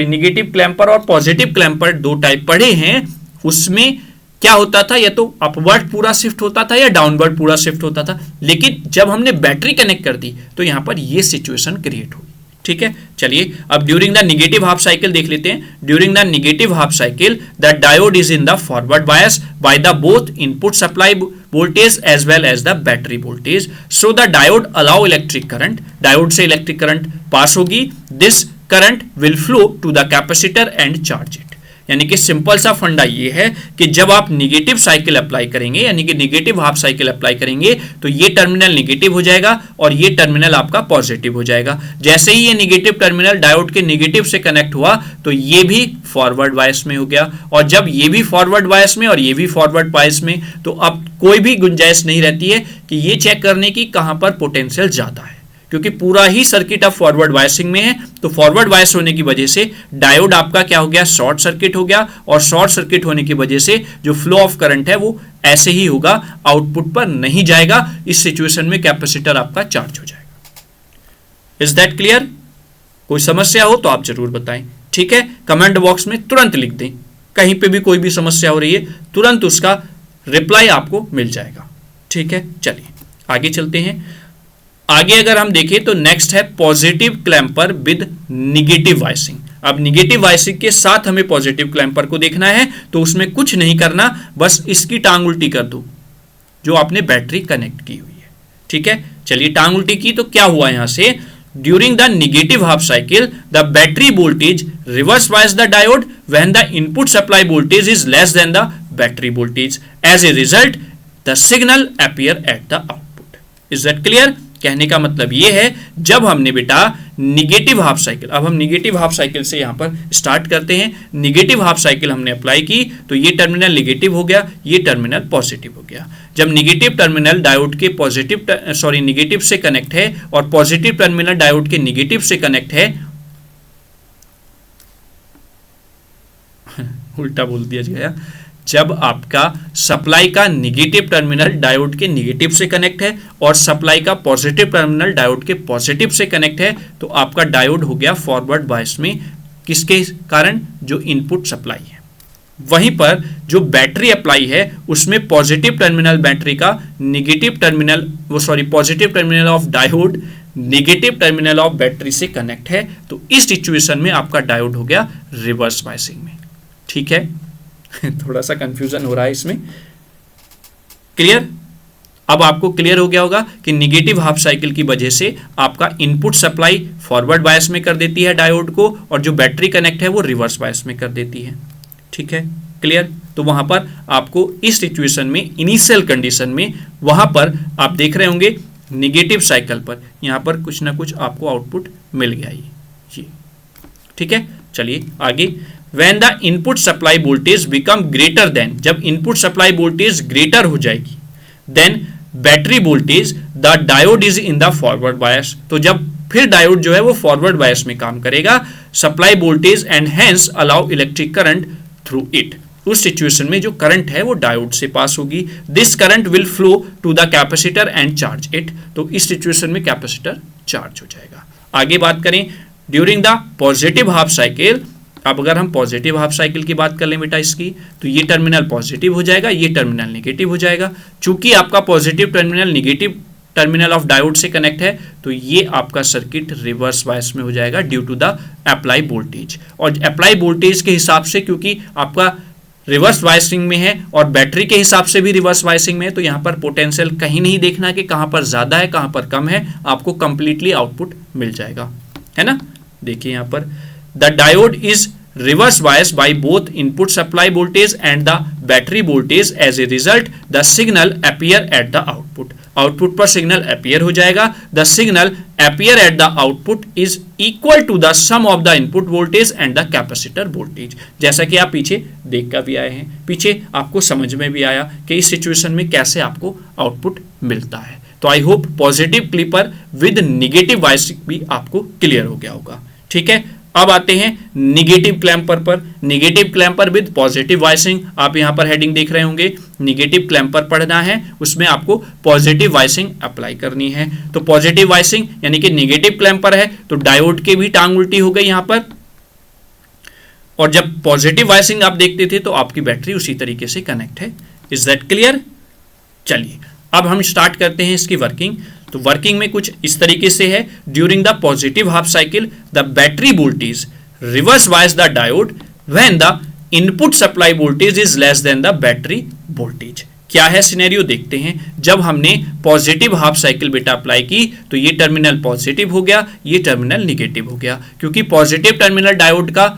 निगेटिव क्लैंपर और पॉजिटिव क्लैंपर दो टाइप पढ़े हैं, उसमें क्या होता था, या तो अपवर्ड पूरा शिफ्ट होता था या डाउनवर्ड पूरा शिफ्ट होता था, लेकिन जब हमने बैटरी कनेक्ट कर दी तो यहां पर ये सिचुएशन क्रिएट हुई, ठीक है। चलिए अब during the negative half cycle देख लेते हैं। During the negative half cycle the diode is in the forward bias by the both input supply voltage as well as the battery voltage, so the diode allow electric current, diode से electric current pass होगी, this current will flow to the capacitor and charge it. यानी कि simple सा फंडा ये है कि जब आप निगेटिव साइकिल अप्लाई करेंगे, यानी कि निगेटिव हाफ साइकिल अप्लाई करेंगे, तो ये टर्मिनल निगेटिव हो जाएगा और ये टर्मिनल आपका पॉजिटिव हो जाएगा। जैसे ही ये निगेटिव टर्मिनल डायोड के निगेटिव से कनेक्ट हुआ तो ये भी फॉरवर्ड बायस में हो गया, और जब ये भी फॉरवर्ड बायस में और ये भी फॉरवर्ड बायस में, तो अब कोई भी गुंजाइश नहीं रहती है कि ये चेक करने की कहां पर पोटेंशियल ज्यादा है, क्योंकि पूरा ही सर्किट अब फॉरवर्ड बायसिंग में है। तो फॉरवर्ड बायस होने की वजह से डायोड आपका क्या हो गया, शॉर्ट सर्किट हो गया, और शॉर्ट सर्किट होने की वजह से जो फ्लो ऑफ करंट है वो ऐसे ही होगा, आउटपुट पर नहीं जाएगा। इस सिचुएशन में कैपेसिटर आपका चार्ज हो जाएगा। Is that clear? कोई समस्या हो तो आप जरूर बताएं, ठीक है। कमेंट बॉक्स में तुरंत लिख दें, कहीं पे भी कोई भी समस्या हो रही है तुरंत उसका रिप्लाई आपको मिल जाएगा, ठीक है। चलिए आगे चलते हैं। आगे अगर हम देखें तो नेक्स्ट है पॉजिटिव क्लैंपर विद निगेटिव वाइसिंग। अब निगेटिव वाइसिंग के साथ हमें पॉजिटिव क्लैंपर को देखना है, तो उसमें कुछ नहीं करना, बस इसकी टांग उल्टी कर दो जो आपने बैटरी कनेक्ट की हुई है, ठीक है। चलिए टांग उल्टी की तो क्या हुआ यहां से, during the negative half cycle the battery voltage reverse bias the diode when the input supply voltage is less then the battery voltage, as a result the signal appear at the output. Is that clear? कहने का मतलब ये है, जब हमने बेटा negative half cycle, अब हम निगेटिव हाफ साइकिल से यहां पर स्टार्ट करते हैं। निगेटिव हाफ साइकिल हमने अप्लाई की तो ये टर्मिनल निगेटिव हो गया, ये टर्मिनल पॉजिटिव हो गया। जब निगेटिव टर्मिनल डायोड के निगेटिव से कनेक्ट है और पॉजिटिव टर्मिनल डायोड के निगेटिव से कनेक्ट है, उल्टा बोल दिया गया, जब आपका सप्लाई का निगेटिव टर्मिनल डायोड के निगेटिव से कनेक्ट है और सप्लाई का पॉजिटिव टर्मिनल डायोड के पॉजिटिव से कनेक्ट है, तो आपका डायोड हो गया फॉरवर्ड बायस में, किसके कारण, जो इनपुट सप्लाई है। वहीं पर जो बैटरी अप्लाई है उसमें पॉजिटिव टर्मिनल बैटरी का positive terminal of diode negative terminal of battery से कनेक्ट है, तो इस सिचुएशन में आपका डायोड हो गया रिवर्स बायसिंग में। ठीक है थोड़ा सा कंफ्यूजन हो रहा है इसमें, क्लियर? अब आपको क्लियर हो गया होगा कि निगेटिव हाफ साइकिल की वजह से आपका इनपुट सप्लाई फॉरवर्ड बायस में कर देती है डायोड को, और जो बैटरी कनेक्ट है वो रिवर्स बायस में कर देती है। ठीक है, क्लियर? तो वहां पर आपको इस सिचुएशन में, इनिशियल कंडीशन में, वहां पर आप देख रहे होंगे निगेटिव साइकिल पर यहां पर कुछ ना कुछ आपको आउटपुट मिल गया ये। ठीक है, चलिए आगे। When the input supply voltage become greater than, जब इनपुट सप्लाई वोल्टेज ग्रेटर हो जाएगी, then battery voltage, the diode is in the forward बायस, तो जब फिर डायोड जो है वो फॉरवर्ड बायस में काम करेगा, supply voltage and hence allow electric current through it, उस सिचुएशन में जो करंट है वो डायोड से पास होगी। This current will flow to the capacitor and charge it, तो इस सिचुएशन में कैपेसिटर चार्ज हो जाएगा। आगे बात करें during the positive half cycle. अब अगर हम पॉजिटिव हाफ साइकिल की बात कर लें बेटा इसकी, तो ये टर्मिनल पॉजिटिव हो जाएगा, ये टर्मिनल नेगेटिव हो जाएगा। चूंकि आपका positive terminal negative terminal of diode से कनेक्ट है, तो ये आपका सर्किट रिवर्स बायस में हो जाएगा due to the apply voltage. और अप्लाई वोल्टेज के हिसाब से, क्योंकि आपका रिवर्स बायसिंग में है और बैटरी के हिसाब से भी रिवर्स बायसिंग में है, तो यहां पर पोटेंशियल कहीं नहीं देखना कि कहां पर ज्यादा है कहां पर कम है, आपको कंप्लीटली आउटपुट मिल जाएगा, है ना। देखिए यहां पर the diode is reverse bias by both input supply voltage and the battery voltage, as a result the signal appear at the output, output पर सिग्नल अपीयर हो जाएगा। The signal appear at the output is equal to the sum of the input voltage and the capacitor voltage. जैसा कि आप पीछे देख कर भी आए हैं, पीछे आपको समझ में भी आया कि इस सिचुएशन में कैसे आपको आउटपुट मिलता है। तो I hope positive clipper with negative biasing भी आपको क्लियर हो गया होगा। ठीक है, अब आते हैं निगेटिव क्लैंपर पर। Negative clamper with positive biasing, आप यहां पर हेडिंग देख रहे होंगे, निगेटिव क्लैंपर पढ़ना है, उसमें आपको पॉजिटिव बायसिंग अप्लाई करनी है। तो पॉजिटिव बायसिंग यानी कि निगेटिव क्लैंपर है, तो डायोड की भी टांग उल्टी हो गई यहां पर, और जब पॉजिटिव बायसिंग आप देखते थे तो आपकी बैटरी उसी तरीके से कनेक्ट है। Is that clear? चलिए अब हम स्टार्ट करते हैं इसकी वर्किंग। तो वर्किंग में कुछ इस तरीके से है। During the positive half cycle the battery voltage reverse bias the diode when the input supply voltage is less then the battery voltage. क्या है सिनेरियो देखते हैं। जब हमने पॉजिटिव हाफ साइकिल बेटा अप्लाई की तो ये टर्मिनल पॉजिटिव हो गया, ये टर्मिनल निगेटिव हो गया, क्योंकि पॉजिटिव टर्मिनल डायोड का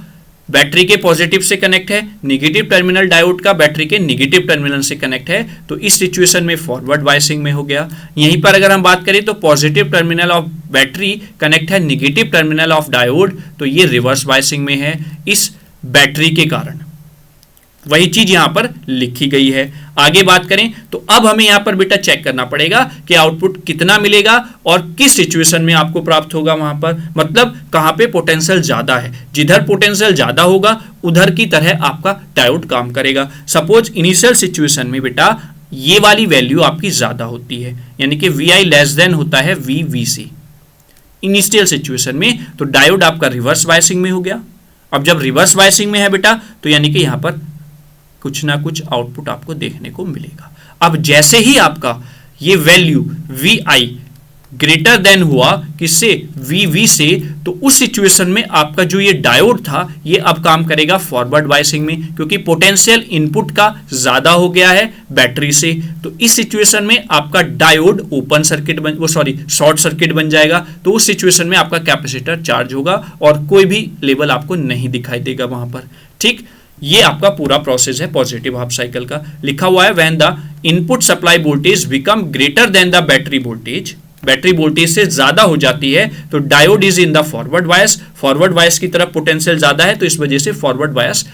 बैटरी के पॉजिटिव से कनेक्ट है, नेगेटिव टर्मिनल डायोड का बैटरी के नेगेटिव टर्मिनल से कनेक्ट है, तो इस सिचुएशन में फॉरवर्ड बायसिंग में हो गया। यहीं पर अगर हम बात करें तो positive terminal of battery connect है नेगेटिव टर्मिनल ऑफ डायोड, तो ये रिवर्स बायसिंग में है इस बैटरी के कारण। वही चीज यहां पर लिखी गई है। आगे बात करें तो अब हमें यहां पर बेटा चेक करना पड़ेगा कि आउटपुट कितना मिलेगा और किस सिचुएशन में आपको प्राप्त होगा। वहां पर मतलब कहां पे पोटेंशियल ज्यादा है, जिधर पोटेंशियल ज्यादा होगा उधर की तरह आपका डायोड काम करेगा। सपोज इनिशियल सिचुएशन में बेटा ये वाली वैल्यू आपकी ज्यादा होती है, यानी कि VI लेस देन होता है VVC इनिशियल सिचुएशन में, तो डायोड आपका रिवर्स बायसिंग में हो गया। अब जब रिवर्स बायसिंग में है बेटा तो यानी कि यहां पर कुछ ना कुछ आउटपुट आपको देखने को मिलेगा। अब जैसे ही आपका ये वैल्यू VI ग्रेटर देन हुआ किससे, VV से, तो उस सिचुएशन में आपका जो ये डायोड था ये अब काम करेगा फॉरवर्ड बायसिंग में, क्योंकि पोटेंशियल इनपुट का ज्यादा हो गया है बैटरी से। तो इस सिचुएशन में आपका diode open circuit short circuit बन जाएगा। तो उस सिचुएशन में आपका कैपेसिटर चार्ज होगा और कोई भी लेवल आपको नहीं दिखाई देगा वहां पर। ठीक, ये आपका पूरा प्रोसेस है पॉजिटिव हाफ साइकिल का। लिखा हुआ है when the input supply voltage become greater than the battery voltage, battery voltage से ज्यादा हो जाती है तो diode is in the forward bias, forward bias की तरफ पोटेंशियल ज्यादा है तो इस वजह से फॉरवर्ड बायस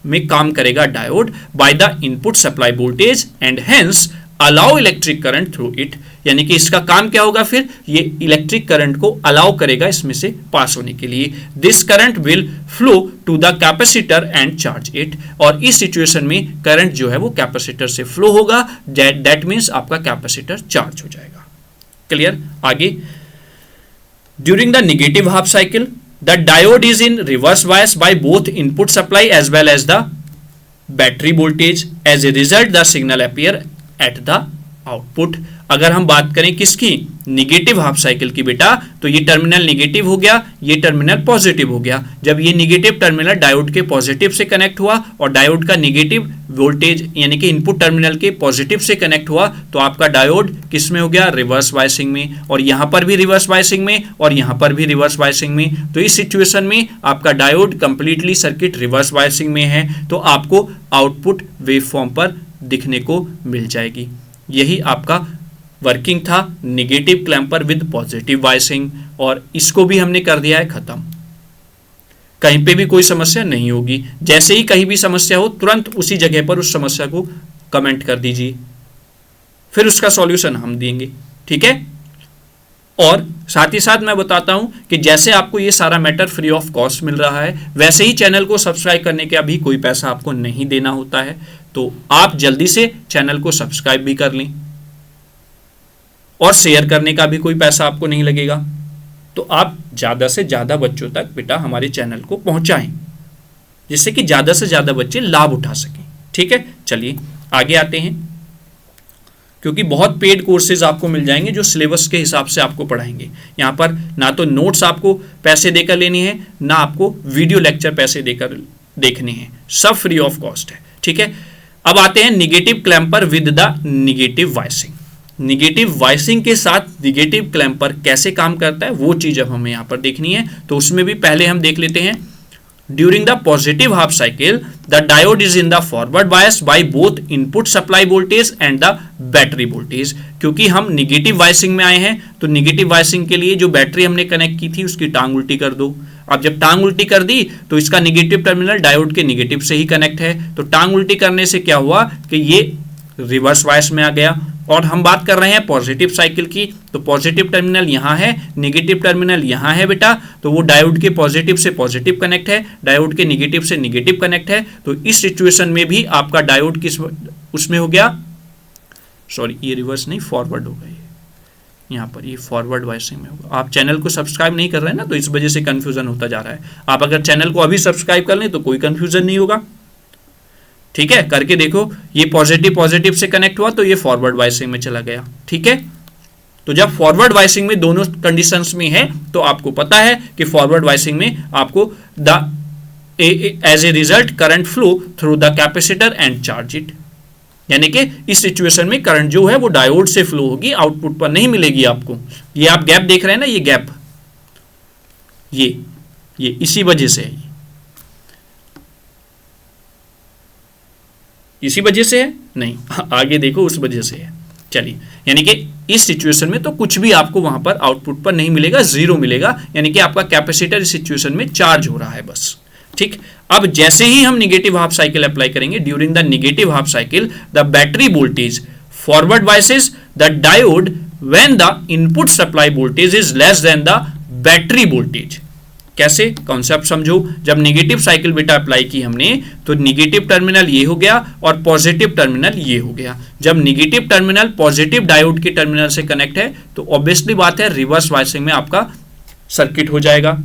में काम करेगा diode by the input supply voltage and hence allow electric current through it, यानी कि इसका काम क्या होगा, फिर ये इलेक्ट्रिक करंट को अलाउ करेगा इसमें से पास होने के लिए। This current will flow to the capacitor and charge it, और इस सिचुएशन में करंट जो है वो कैपेसिटर से फ्लो होगा, दैट मींस आपका कैपेसिटर चार्ज हो जाएगा। क्लियर? आगे during the negative half cycle the diode is in reverse bias by both input supply as well as the battery voltage, as a result the signal appear at the output. अगर हम बात करें किसकी, negative half cycle की बेटा, तो ये terminal negative हो गया, ये टर्मिनल पॉजिटिव हो गया। जब ये निगेटिव टर्मिनल डायोड के पॉजिटिव से कनेक्ट हुआ और डायोड का निगेटिव वोल्टेज यानी कि इनपुट टर्मिनल के पॉजिटिव से कनेक्ट हुआ, तो आपका डायोड किस में हो गया, रिवर्स बायसिंग में, और यहां पर भी रिवर्स बायसिंग में और यहां पर भी रिवर्स बायसिंग में। तो इस सिचुएशन में आपका diode completely circuit reverse biasing में है, तो आपको आउटपुट वेवफॉर्म पर दिखने को मिल जाएगी। यही आपका वर्किंग था negative clamper with positive biasing, और इसको भी हमने कर दिया है खत्म। कहीं पे भी कोई समस्या नहीं होगी। जैसे ही कहीं भी समस्या हो तुरंत उसी जगह पर उस समस्या को कमेंट कर दीजिए, फिर उसका सॉल्यूशन हम देंगे, ठीक है। और साथ ही साथ मैं बताता हूं कि जैसे आपको ये सारा मैटर फ्री ऑफ कॉस्ट मिल रहा है, वैसे ही चैनल को सब्सक्राइब करने का भी कोई पैसा आपको नहीं देना होता है। तो आप जल्दी से चैनल को सब्सक्राइब भी कर लें, और शेयर करने का भी कोई पैसा आपको नहीं लगेगा। तो आप ज़्यादा से ज़्यादा बच्चों तक बेटा हमारे चैनल को पहुंचाएं, जिससे कि ज़्यादा से ज़्यादा बच्चे लाभ उठा सकें, ठीक है। चलिए आगे आते हैं, क्योंकि बहुत पेड कोर्सेज आपको मिल जाएंगे जो सिलेबस के हिसाब से आपको पढ़ाएंगे। यहाँ पर ना तो नोट्स आपको पैसे देकर लेने हैं, ना आपको वीडियो लेक्चर पैसे देकर देखने हैं, सब फ्री ऑफ कॉस्ट है, ठीक है। अब आते हैं negative clamper with the negative biasing. Negative biasing के साथ निगेटिव क्लैंपर कैसे काम करता है वो चीज अब हमें यहां पर देखनी है। तो उसमें भी पहले हम देख लेते हैं, during the positive half cycle the diode is in the forward bias by both input supply voltage and the battery voltage. क्योंकि हम निगेटिव वॉइसिंग में आए हैं, तो निगेटिव वॉइसिंग के लिए जो बैटरी हमने कनेक्ट की थी उसकी टांग उल्टी कर दो। अब जब टांग उल्टी कर दी तो इसका निगेटिव टर्मिनल डायोड के निगेटिव से ही कनेक्ट है, तो टांग उल्टी करने से क्या हुआ कि ये रिवर्स बायस में आ गया। और हम बात कर रहे हैं पॉजिटिव साइकिल की, तो पॉजिटिव टर्मिनल यहां है, निगेटिव टर्मिनल यहां है बेटा, तो वो डायोड के पॉजिटिव से पॉजिटिव कनेक्ट है, डायोड के निगेटिव से निगेटिव कनेक्ट है। तो इस सिचुएशन में भी आपका डायोड किस उसमें हो गया, सॉरी ये रिवर्स नहीं फॉरवर्ड हो गया, यहाँ पर ये फॉरवर्ड बायसिंग में होगा। आप चैनल को सब्सक्राइब नहीं कर रहे हैं ना, तो इस वजह से कंफ्यूजन होता जा रहा है। आप अगर चैनल को अभी सब्सक्राइब कर लें तो कोई कंफ्यूजन नहीं होगा, ठीक है। करके देखो, ये पॉजिटिव पॉजिटिव से कनेक्ट हुआ तो ये फॉरवर्ड बायसिंग में चला गया, ठीक है। तो जब फॉरवर्ड बायसिंग में दोनों कंडीशंस में है, तो आपको पता है कि फॉरवर्ड बायसिंग में आपको as a result current flow through the capacitor and charge it, यानी कि इस सिचुएशन में करंट जो है वो डायोड से फ्लो होगी, आउटपुट पर नहीं मिलेगी आपको। ये आप गैप देख रहे हैं ना, ये गैप, ये इसी वजह से है, इसी वजह से है नहीं, आगे देखो उस वजह से है। चलिए, यानी कि इस सिचुएशन में तो कुछ भी आपको वहां पर आउटपुट पर नहीं मिलेगा, जीरो मिलेगा, यानी कि आपका कैपेसिटर इस सिचुएशन में चार्ज हो रहा है बस, ठीक। अब जैसे ही हम निगेटिव हाफ साइकिल अप्लाई करेंगे, during the negative half cycle the battery voltage forward biases the diode when the input supply voltage is less then the battery voltage. कैसे, कॉन्सेप्ट समझो। जब नेगेटिव साइकिल बेटा अप्लाई की हमने, तो negative terminal ये हो गया और पॉजिटिव टर्मिनल ये हो गया। जब नेगेटिव टर्मिनल पॉजिटिव डायोड के टर्मिनल से कनेक्ट है, तो ऑब्वियसली बात है रिवर्स बायसिंग में आपका सर्किट हो जाएगा।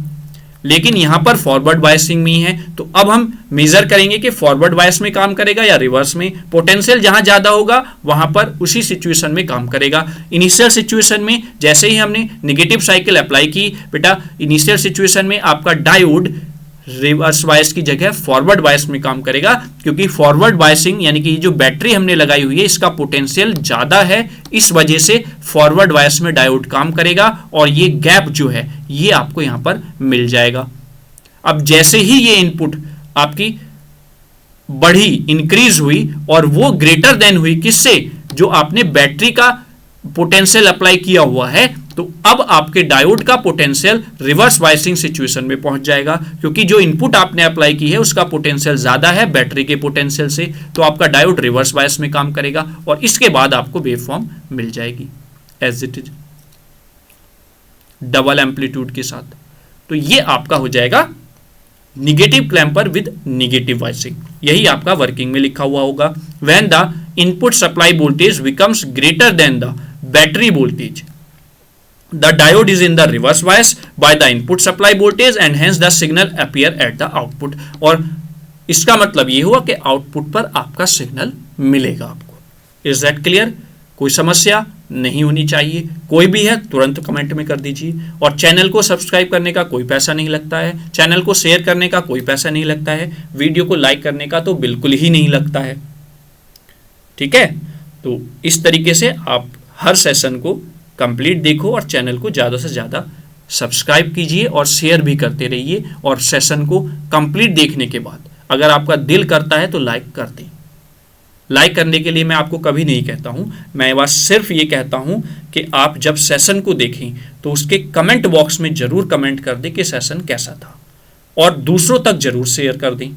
लेकिन यहां पर फॉरवर्ड बायसिंग में ही है, तो अब हम मेजर करेंगे कि फॉरवर्ड बायस में काम करेगा या रिवर्स में। पोटेंशियल जहां ज्यादा होगा वहां पर उसी सिचुएशन में काम करेगा। इनिशियल सिचुएशन में जैसे ही हमने नेगेटिव साइकिल अप्लाई की बेटा, इनिशियल सिचुएशन में आपका डायोड रिवर्स बायस की जगह फॉरवर्ड बायस में काम करेगा, क्योंकि फॉरवर्ड बायसिंग यानी कि जो बैटरी हमने लगाई हुई है इसका पोटेंशियल ज्यादा है, इस वजह से फॉरवर्ड बायस में डायोड काम करेगा और ये गैप जो है ये आपको यहां पर मिल जाएगा। अब जैसे ही ये इनपुट आपकी बढ़ी, इंक्रीज हुई और वो ग्रेटर देन हुई किससे, जो आपने बैटरी का पोटेंशियल अप्लाई किया हुआ है, तो अब आपके डायोड का पोटेंशियल रिवर्स बायसिंग सिचुएशन में पहुंच जाएगा, क्योंकि जो इनपुट आपने अप्लाई की है उसका पोटेंशियल ज्यादा है बैटरी के पोटेंशियल से, तो आपका डायोड रिवर्स बायस में काम करेगा और इसके बाद आपको वेवफॉर्म मिल जाएगी as it is double amplitude के साथ। तो ये आपका हो जाएगा negative clamper with negative biasing. यही आपका वर्किंग में लिखा हुआ होगा, when the input supply voltage becomes greater than the battery voltage the diode is in the reverse bias by the input supply voltage and hence the signal appear at the output। और इसका मतलब ये हुआ कि output पर आपका signal मिलेगा आपको। Is that clear? कोई समस्या? नहीं होनी चाहिए। कोई भी है तुरंत कमेंट में कर दीजिए। और चैनल को सब्सक्राइब करने का कोई पैसा नहीं लगता है, चैनल को शेयर करने का कोई पैसा नहीं लगता है, वीडियो को लाइक करने का तो बिल्कुल ही नहीं लगता है। ठीक है, तो इस तरीके से आप हर सेशन को कंप्लीट देखो और चैनल को ज़्यादा से ज़्यादा सब्सक्राइब कीजिए और शेयर भी करते रहिए। और सेशन को कंप्लीट देखने के बाद अगर आपका दिल करता है तो लाइक कर दें। लाइक करने के लिए मैं आपको कभी नहीं कहता हूं, मैं बस सिर्फ ये कहता हूं कि आप जब सेशन को देखें तो उसके कमेंट बॉक्स में ज़रूर कमेंट कर दें कि सेशन कैसा था, और दूसरों तक ज़रूर शेयर कर दें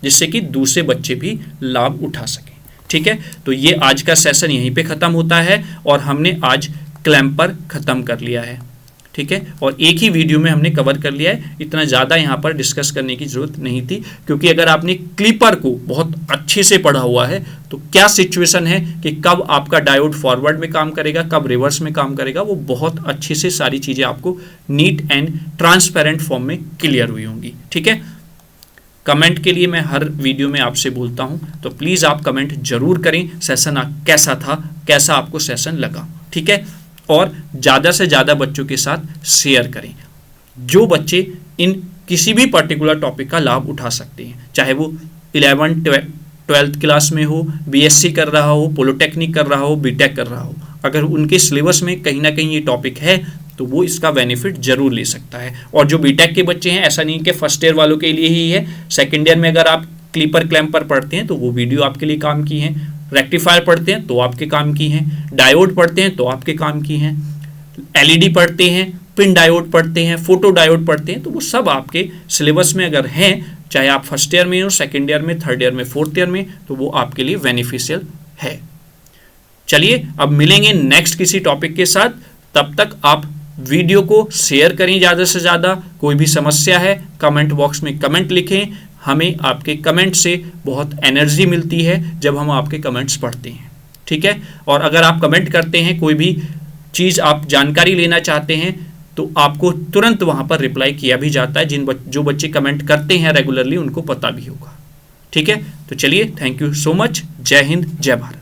जिससे कि दूसरे बच्चे भी लाभ उठा सकें। ठीक है, तो ये आज का सेशन यहीं पे ख़त्म होता है और हमने आज क्लैम्पर ख़त्म कर लिया है। ठीक है, और एक ही वीडियो में हमने कवर कर लिया है, इतना ज़्यादा यहाँ पर डिस्कस करने की ज़रूरत नहीं थी, क्योंकि अगर आपने क्लिपर को बहुत अच्छे से पढ़ा हुआ है तो क्या सिचुएशन है कि कब आपका डायोड फॉरवर्ड में काम करेगा, कब रिवर्स में काम करेगा, वो बहुत अच्छे से सारी चीज़ें आपको नीट एंड ट्रांसपेरेंट फॉर्म में क्लियर हुई होंगी। ठीक है, कमेंट के लिए मैं हर वीडियो में आपसे बोलता हूं, तो प्लीज़ आप कमेंट जरूर करें सेशन कैसा था, कैसा आपको सेशन लगा। ठीक है, और ज़्यादा से ज़्यादा बच्चों के साथ शेयर करें जो बच्चे इन किसी भी पर्टिकुलर टॉपिक का लाभ उठा सकते हैं, चाहे वो 11th-12th क्लास में हो, बीएससी कर रहा हो, पॉलिटेक्निक कर रहा हो, बीटेक कर रहा हो। अगर उनके सिलेबस में कहीं ना कहीं ये टॉपिक है तो वो इसका बेनिफिट जरूर ले सकता है। और जो बीटेक के बच्चे हैं, ऐसा नहीं कि फर्स्ट ईयर वालों के लिए ही है, सेकेंड ईयर में अगर आप क्लिपर क्लैम्पर पढ़ते हैं तो वो वीडियो आपके लिए काम की है, रेक्टिफायर पढ़ते हैं तो आपके काम की हैं, डायोड पढ़ते हैं तो आपके काम की हैं, एलईडी पढ़ते हैं, पिन डायोड पढ़ते हैं, फोटो डायोड पढ़ते हैं, तो वो सब आपके सिलेबस में अगर हैं, चाहे आप फर्स्ट ईयर में हो, सेकेंड ईयर में, थर्ड ईयर में, फोर्थ ईयर में, तो वो आपके लिए बेनिफिशियल है। चलिए अब मिलेंगे नेक्स्ट किसी टॉपिक के साथ, तब तक आप वीडियो को शेयर करें ज़्यादा से ज़्यादा। कोई भी समस्या है कमेंट बॉक्स में कमेंट लिखें, हमें आपके कमेंट से बहुत एनर्जी मिलती है जब हम आपके कमेंट्स पढ़ते हैं। ठीक है, और अगर आप कमेंट करते हैं, कोई भी चीज़ आप जानकारी लेना चाहते हैं, तो आपको तुरंत वहाँ पर रिप्लाई किया भी जाता है। जो बच्चे कमेंट करते हैं रेगुलरली उनको पता भी होगा। ठीक है, तो चलिए, थैंक यू सो मच। जय हिंद, जय भारत।